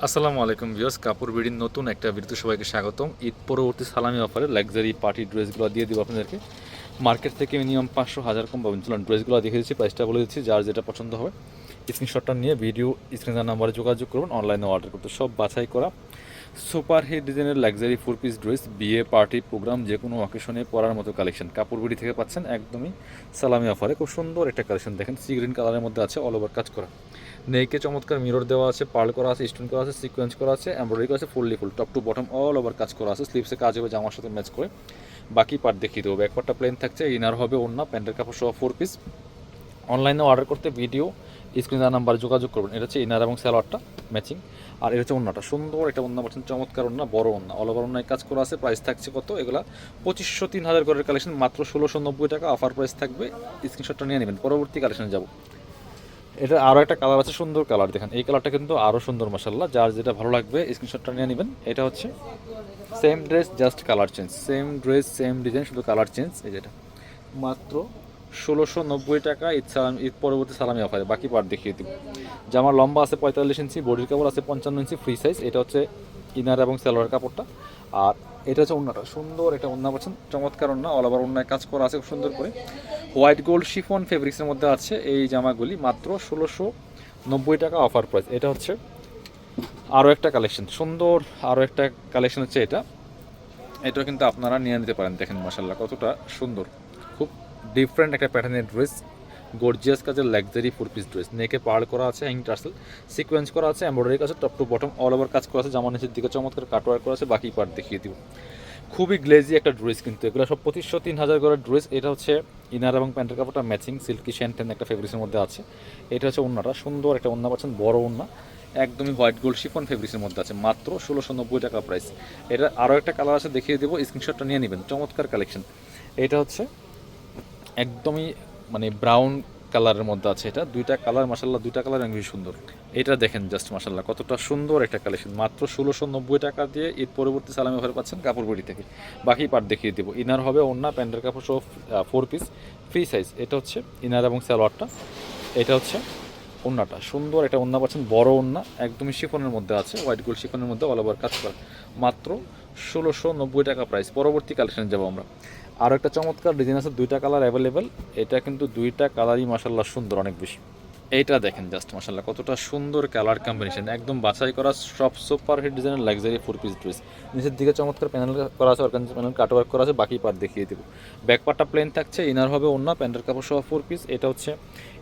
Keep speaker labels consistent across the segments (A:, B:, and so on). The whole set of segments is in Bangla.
A: আসসালামু আলাইকুম ভিউয়ার্স, কাপড় বিডির নতুন একটা ভিডিওতে সবাইকে স্বাগতম। ঈদ পরবর্তী সালামি অফারে লাক্সারি পার্টি ড্রেসগুলো দিয়ে দিব আপনাদেরকে। মার্কেট থেকে মিনিমাম 500-1000 কম পাবেন। চলুন ড্রেসগুলো দেখে দিচ্ছি, প্রাইসটা বলে দিচ্ছি। যার যেটা পছন্দ হবে স্ক্রিনশটটা নিয়ে ভিডিও স্ক্রিনের নাম্বারে যোগাযোগ করবেন অনলাইনে অর্ডার করতে। সব বাছাই করা সুপার হিট ডিজাইনের লাক্সারি 4 পিস ড্রেস, বিয়ে পার্টি প্রোগ্রাম যে কোনো অকেশনে পরার মতো কালেকশন কাপড় বিডি থেকে পাচ্ছেন একদমই সালামি অফারে। খুব সুন্দর একটা কালেকশন দেখেন, সি গ্রিন কালারের মধ্যে আছে, অল ওভার কাজ করা। নেকে চমৎকার মিরর দেওয়া আছে, পার্ল করা আছে, স্টোন করা আছে, সিকোয়েন্স করা আছে, এমব্রয়ডারি করা আছে, fully full top to bottom all over কাজ করা আছে। স্লিভসে কাজ হবে জামার সাথে ম্যাচ করে। বাকি পার্ট দেখিয়ে দেবো। ব্যাক পার্টটা প্লেন থাকছে, ইনার হবে ওড়না, প্যান্টের কাপড় সহ 4 পিস। অনলাইনে অর্ডার করতে ভিডিও স্ক্রিন নাম্বারে যোগাযোগ করবেন। এটা হচ্ছে ইনার এবং স্যালোয়ারটা ম্যাচিং, আর এটা হচ্ছে ওড়নাটা। সুন্দর একটা ওড়না পাচ্ছেন, চমৎকার ওড়না, বড় ওড়না, অল ওভার ওড়নায় কাজ করা আছে। প্রাইস থাকছে কত? এগুলা 2500-3000 করে কালেকশন, মাত্র 1690 টাকা অফার প্রাইস থাকবে। স্ক্রিনশটটা নিয়ে নেবেন। পরবর্তী কালেকশনে যাব। এটা আরও একটা কালার আছে, সুন্দর কালার দেখেন। এই কালারটা কিন্তু আরও সুন্দর মাশাআল্লাহ। যার যেটা ভালো লাগবে স্ক্রিনশটটা নিয়ে নেবেন। এটা হচ্ছে same dress, just colour change. Same dress same design, শুধু কালার চেঞ্জ। এই যেটা মাত্র 1690 টাকা ঈদ পরবর্তী সালামি অফারে। বাকি পার্ট দেখিয়ে দিব। জামার লম্বা আছে 45 ইঞ্চি, বডির কাপড় আছে 55 ইঞ্চি ফ্রি সাইজ। এটা হচ্ছে ইনার এবং সালোয়ার কাপড়টা, আর এটা হচ্ছে ওড়নাটা। সুন্দর একটা ওড়না পাচ্ছেন, চমৎকার ওড়না, অল ওভার ওড়নায় কাজ করা আছে খুব সুন্দর করে। হোয়াইট গোল্ড শিফন ফেব্রিক্সের মধ্যে আছে এই জামাগুলি, মাত্র 1690 টাকা অফার প্রাইস। এটা হচ্ছে আরও একটা কালেকশন, সুন্দর আরও একটা কালেকশন হচ্ছে এটা। এটা কিন্তু আপনারা নিয়ে নিতে পারেন। দেখেন মাশাআল্লাহ কতটা সুন্দর, খুব ডিফারেন্ট একটা প্যাটার্নের ড্রেস। গর্জিয়াস কাজের লাক্সারি 4 পিস ড্রেস, নেকে পার্ল করা আছে, হ্যাঙ্গিং টার্সেল, সিকোয়েন্স করা আছে, এমব্রয়ডারি কাজ, top to bottom all over কাজ করা আছে। জামা নিচের দিকে চমৎকার কাটওয়ার্ক করা আছে। বাকি পার্ট দেখিয়ে দিব। খুবই গ্লেজি একটা ড্রেস, কিন্তু এগুলো সব 2500-3000 করে ড্রেস। এটা হচ্ছে ইনার এবং প্যান্টের কাপড়টা ম্যাচিং, সিল্কি শ্যান্টেন একটা ফেব্রিক্সের মধ্যে আছে। এটা হচ্ছে ওড়নাটা, সুন্দর একটা ওড়না পাচ্ছেন, বড় ওড়না, একদমই হোয়াইট গোল্ড শিফন ফেব্রিক্সের মধ্যে আছে, মাত্র 1690 টাকা প্রাইস। এটা আরও একটা কালার আছে, দেখিয়ে দেবো, স্ক্রিনশটটা নিয়ে নেবেন। চমৎকার কালেকশন। এটা হচ্ছে একদমই মানে ব্রাউন কালারের মধ্যে আছে। এটা দুইটা কালার মাশাআল্লাহ, দুইটা কালার অনেক বেশি সুন্দর। এটা দেখেন জাস্ট মাশাআল্লাহ কতটা সুন্দর একটা কালেকশন। মাত্র 1690 টাকা দিয়ে ঈদ পরবর্তী সালামি অফারে পাচ্ছেন কাপড় বিডি থেকে। বাকি পার্ট দেখিয়ে দেবো। ইনার হবে ওড়না, প্যান্টের কাপড় সহ 4 পিস ফ্রি সাইজ। এটা হচ্ছে ইনার এবং সালোয়ারটা। এটা হচ্ছে ওড়নাটা, সুন্দর একটা ওড়না পাচ্ছেন, বড় ওড়না, একদমই শিফনের মধ্যে আছে, হোয়াইট গোল্ড শিফনের মধ্যে অল ওভার কাজ করা। মাত্র 1690 টাকা প্রাইস। পরবর্তী কালেকশনে যাবো আমরা। আরও একটা চমৎকার ডিজাইন আছে, দুইটা কালার অ্যাভেলেবেল। এটা কিন্তু দুইটা কালারই মাশাআল্লাহ সুন্দর অনেক বেশি। এইটা দেখেন জাস্ট মাশাআল্লাহ কতটা সুন্দর কালার কম্বিনেশন, একদম বাছাই করা সব সুপার হিট ডিজাইনের লাক্সারি 4 পিস ড্রেস। নিচের দিকে চমৎকার প্যানেল করা আছে, অর্গানজা প্যানেল কাটওয়ার্ক করা আছে। বাকি পার্ট দেখিয়ে দেবো। ব্যাক পার্টটা প্লেন থাকছে, ইনার হবে ওড়না, প্যান্টের কাপড় সহ 4 পিস। এটা হচ্ছে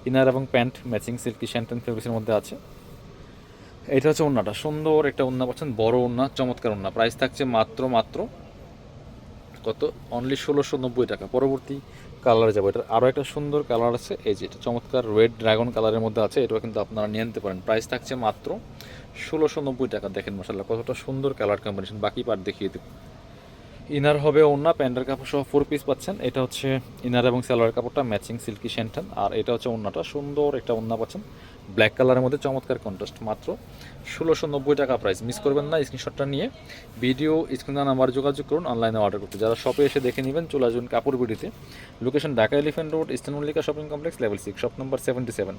A: ইনার এবং প্যান্ট ম্যাচিং, সিল্কি শ্যান্টেন ফেব্রিক্সের মধ্যে আছে। এটা হচ্ছে ওড়নাটা, সুন্দর একটা ওড়না পাচ্ছেন, বড় ওড়না, চমৎকার ওড়না। প্রাইস থাকছে মাত্র মাত্র কত? অনলি 1690 টাকা। পরবর্তী কালারে যাবো। এটার আরও একটা সুন্দর কালার আছে, এই যে এটা চমৎকার রেড ড্রাগন কালারের মধ্যে আছে। এটাও কিন্তু আপনারা নিয়ে নিতে পারেন। প্রাইস থাকছে মাত্র 1690 টাকা। দেখেন মাশাআল্লাহ কতটা সুন্দর কালার কম্বিনেশন। বাকি পার্ট দেখিয়ে দেবো। ইনার হবে ওড়না, প্যান্টের কাপড় সহ 4 পিস পাচ্ছেন। এটা হচ্ছে ইনার এবং সালোয়ার কাপড়টা ম্যাচিং, সিল্কি শ্যান্টেন, আর এটা হচ্ছে ওড়নাটা। সুন্দর একটা ওড়না পাচ্ছেন, ব্ল্যাক কালারের মধ্যে চমৎকার কন্ট্রাস্ট। মাত্র 1690 টাকা প্রাইস। মিস করবেন না, স্ক্রিনশটটা নিয়ে ভিডিও স্ক্রিনে নাম্বার যোগাযোগ করুন অনলাইনে অর্ডার করতে। যারা শপে এসে দেখে নেবেন চলে আসবেন কাপড় বিডিতে। Location Dhaka elephant road, eastern Mallika shopping complex, level 6, shop number 77।